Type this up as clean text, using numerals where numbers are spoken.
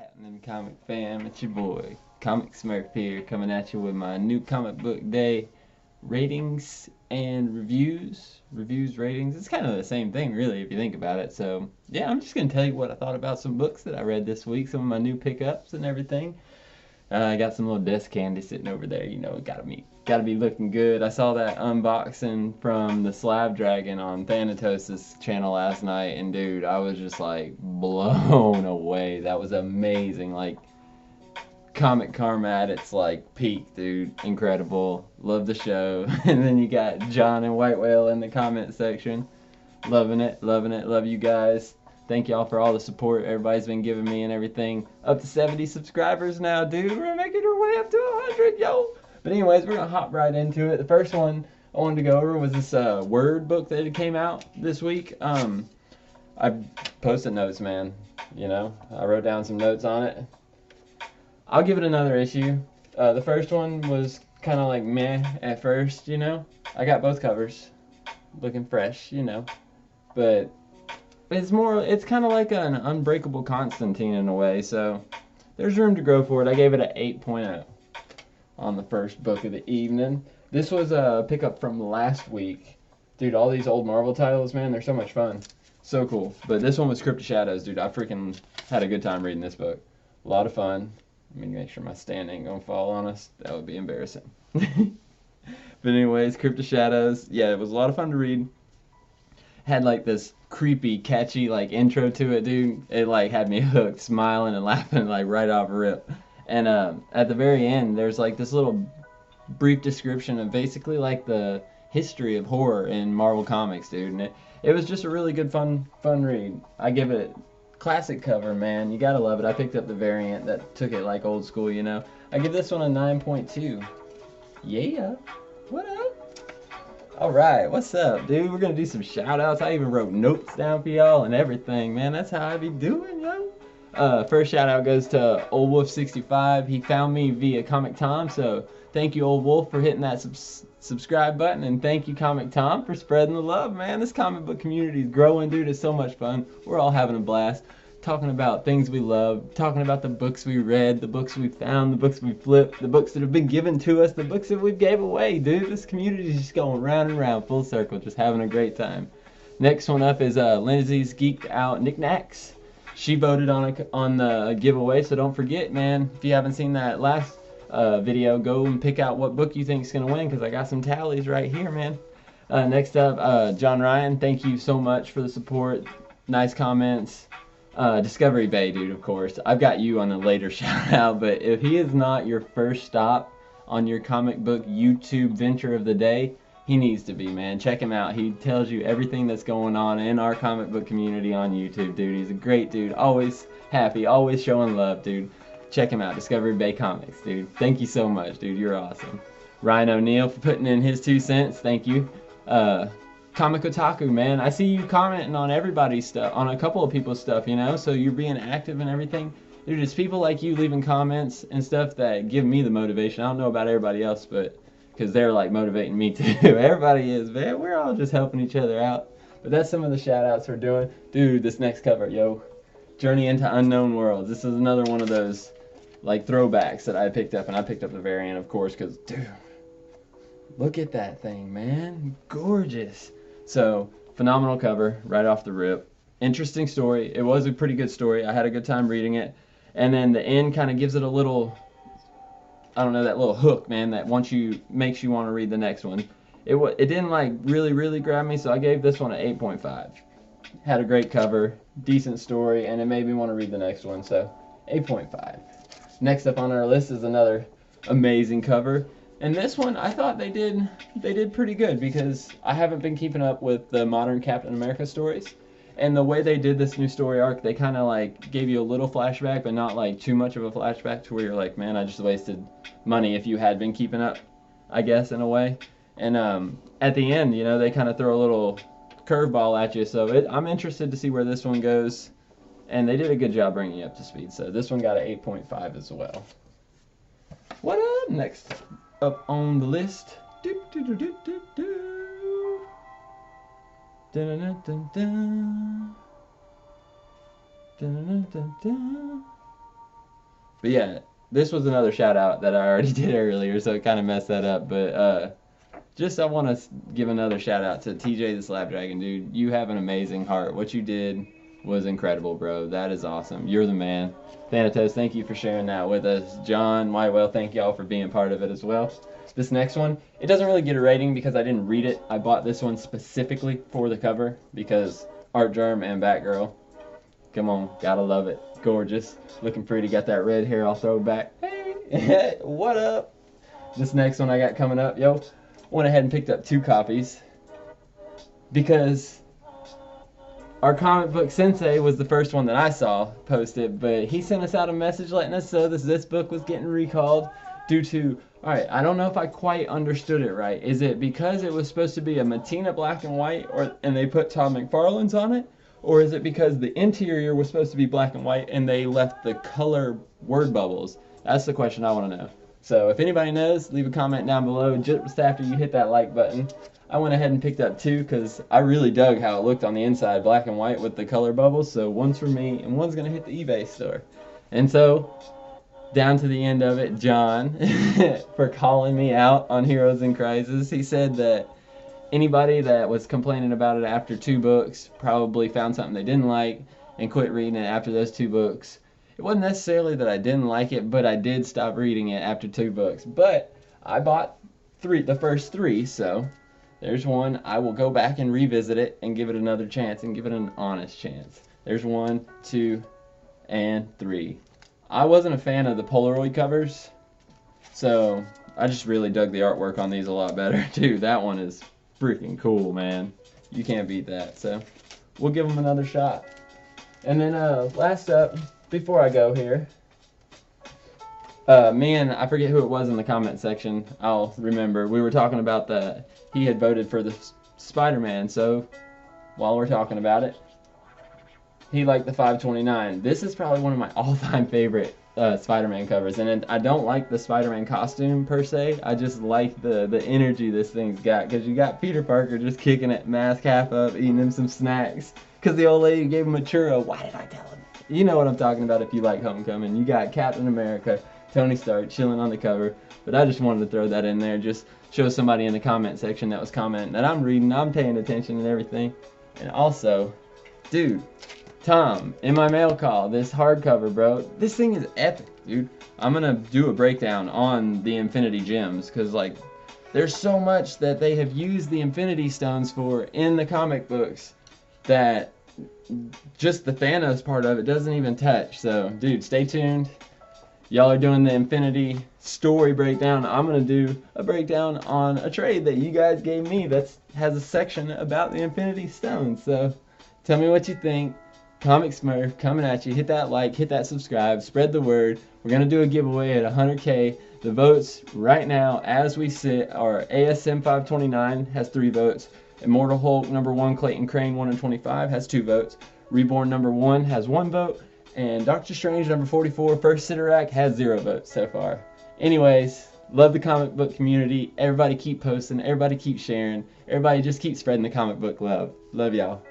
Happening, comic fam? It's your boy, Comic Smurph here, coming at you with my new comic book day ratings and reviews. Reviews, ratings. It's kind of the same thing, really, if you think about it. So, yeah, I'm just gonna tell you what I thought about some books that I read this week, some of my new pickups and everything. I got some little desk candy sitting over there. You know, gotta be looking good. I saw that unboxing from the Slab Dragon on Thanatos' channel last night, and dude, I was just like blown away. That was amazing. Like Comic Karma at its like peak, dude. Incredible. Love the show. And then you got John and White Whale in the comment section. Loving it, loving it. Love you guys. Thank y'all for all the support everybody's been giving me and everything. Up to 70 subscribers now, dude. We're making our way up to 100, yo. But anyways, we're gonna hop right into it. The first one I wanted to go over was this Word book that came out this week. I posted notes, man. You know, I wrote down some notes on it. I'll give it another issue. The first one was kind of like meh at first, you know. I got both covers, looking fresh, you know. But it's kind of like an Unbreakable Constantine in a way, so there's room to grow for it. I gave it an 8.0 on the first book of the evening. This was a pickup from last week. Dude, all these old Marvel titles, man, they're so much fun. So cool. But this one was Crypt of Shadows, dude. I freaking had a good time reading this book. A lot of fun. Let me make sure my stand ain't gonna fall on us. That would be embarrassing. But anyways, Crypt of Shadows. Yeah, it was a lot of fun to read. Had like this creepy, catchy like intro to it, dude. It like had me hooked, smiling and laughing like right off rip. And at the very end, there's like this little brief description of basically like the history of horror in Marvel Comics, dude. And it was just a really good, fun read. I give it classic cover, man. You gotta love it. I picked up the variant that took it like old school, you know. I give this one a 9.2. Yeah. What up? Alright, what's up, dude? We're gonna do some shout outs. I even wrote notes down for y'all and everything, man. That's how I be doing, yo. First shout out goes to Old Wolf 65. He found me via Comic Tom, so thank you, Old Wolf, for hitting that subscribe button, and thank you, Comic Tom, for spreading the love, man. This comic book community is growing, dude. It's so much fun. We're all having a blast talking about things we love, talking about the books we read, the books we found, the books we flipped, the books that have been given to us, the books that we gave away, dude. This community is just going round and round, full circle, just having a great time. Next one up is Lindsay's Geeked Out Knickknacks. She voted on the giveaway, so don't forget, man. If you haven't seen that last video, go and pick out what book you think is going to win, because I got some tallies right here, man. Next up, John Ryan, thank you so much for the support. Nice comments. Discovery Bay, dude, of course. I've got you on a later shout out, but if he is not your first stop on your comic book YouTube venture of the day, he needs to be, man. Check him out. He tells you everything that's going on in our comic book community on YouTube, dude. He's a great dude. Always happy, always showing love, dude. Check him out. Discovery Bay Comics, dude. Thank you so much, dude. You're awesome. Ryan O'Neal for putting in his 2 cents. Thank you. Comic Otaku, man. I see you commenting on everybody's stuff, on a couple of people's stuff, you know? So you're being active and everything. Dude, it's people like you leaving comments and stuff that give me the motivation. I don't know about everybody else, but because they're like motivating me too. Everybody is, man. We're all just helping each other out. But that's some of the shout outs we're doing. Dude, this next cover, yo. Journey into Unknown Worlds. This is another one of those like throwbacks that I picked up, and I picked up the variant, of course, because, dude, look at that thing, man. Gorgeous. So, phenomenal cover right off the rip. Interesting story. It was a pretty good story. I had a good time reading it. And then the end kind of gives it a little, I don't know, that little hook, man, that makes you want to read the next one. It didn't like really grab me, so I gave this one an 8.5. Had a great cover, decent story, and it made me want to read the next one, so 8.5. Next up on our list is another amazing cover. And this one, I thought they did pretty good, because I haven't been keeping up with the modern Captain America stories. And the way they did this new story arc, they kind of like gave you a little flashback, but not like too much of a flashback to where you're like, man, I just wasted money if you had been keeping up, I guess, in a way. And at the end, you know, they kind of throw a little curveball at you. So I'm interested to see where this one goes. And they did a good job bringing you up to speed. So this one got an 8.5 as well. What up? Next up on the list. Do, do, do, do, do, do. Dun, dun, dun, dun. Dun, dun, dun, dun. But yeah, this was another shout out that I already did earlier, so it kind of messed that up. But just I want to give another shout out to TJ the Slapdragon, dude. You have an amazing heart. What you did was incredible, bro. That is awesome. You're the man. Thanatos, thank you for sharing that with us. John, Mywell, thank y'all for being part of it as well. This next one, it doesn't really get a rating because I didn't read it. I bought this one specifically for the cover because Art Germ and Batgirl. Come on, gotta love it. Gorgeous, looking pretty. Got that red hair. I'll throw it back. Hey, what up? This next one I got coming up, yo. Went ahead and picked up 2 copies because our comic book sensei was the first one that I saw posted, but he sent us out a message letting us know this book was getting recalled due to, alright, I don't know if I quite understood it right. Is it because it was supposed to be a Matina black and white and they put Todd McFarlane's on it? Or is it because the interior was supposed to be black and white and they left the color word bubbles? That's the question I want to know. So if anybody knows, leave a comment down below just after you hit that like button. I went ahead and picked up 2 because I really dug how it looked on the inside, black and white with the color bubbles. So one's for me and one's going to hit the eBay store. And so, down to the end of it, John, for calling me out on Heroes in Crisis, he said that anybody that was complaining about it after 2 books probably found something they didn't like and quit reading it after those 2 books. It wasn't necessarily that I didn't like it, but I did stop reading it after 2 books. But I bought the first 3, so there's one. I will go back and revisit it and give it another chance and give it an honest chance. There's 1, 2, and 3. I wasn't a fan of the Polaroid covers, so I just really dug the artwork on these a lot better too. That one is freaking cool, man. You can't beat that. So we'll give them another shot. And then last up, before I go here, I forget who it was in the comment section. I'll remember. We were talking about he had voted for the Spider-Man. So while we're talking about it, he liked the 529. This is probably one of my all-time favorite Spider-Man covers, and I don't like the Spider-Man costume per se. I just like the energy this thing's got, because you got Peter Parker just kicking it, mask half up, eating him some snacks, because the old lady gave him a churro. Why did I tell him? You know what I'm talking about if you like Homecoming. You got Captain America, Tony Stark chilling on the cover, but I just wanted to throw that in there, just show somebody in the comment section that was commenting that I'm reading, I'm paying attention and everything. And also, dude, Tom, in my mail call, this hardcover, bro, this thing is epic, dude. I'm gonna do a breakdown on the Infinity Gems, because, like, there's so much that they have used the Infinity Stones for in the comic books that just the Thanos part of it doesn't even touch. So, dude, stay tuned. Y'all are doing the Infinity story breakdown. I'm gonna do a breakdown on a trade that you guys gave me that has a section about the Infinity Stones. So, tell me what you think. Comic Smurf coming at you. Hit that like, hit that subscribe, spread the word. We're going to do a giveaway at 100K. The votes right now as we sit are ASM 529 has 3 votes. Immortal Hulk number 1, Clayton Crane 1 in 25 has 2 votes. Reborn number 1 has 1 vote. And Doctor Strange number 44, First Sidorak, has 0 votes so far. Anyways, love the comic book community. Everybody keep posting. Everybody keep sharing. Everybody just keep spreading the comic book love. Love y'all.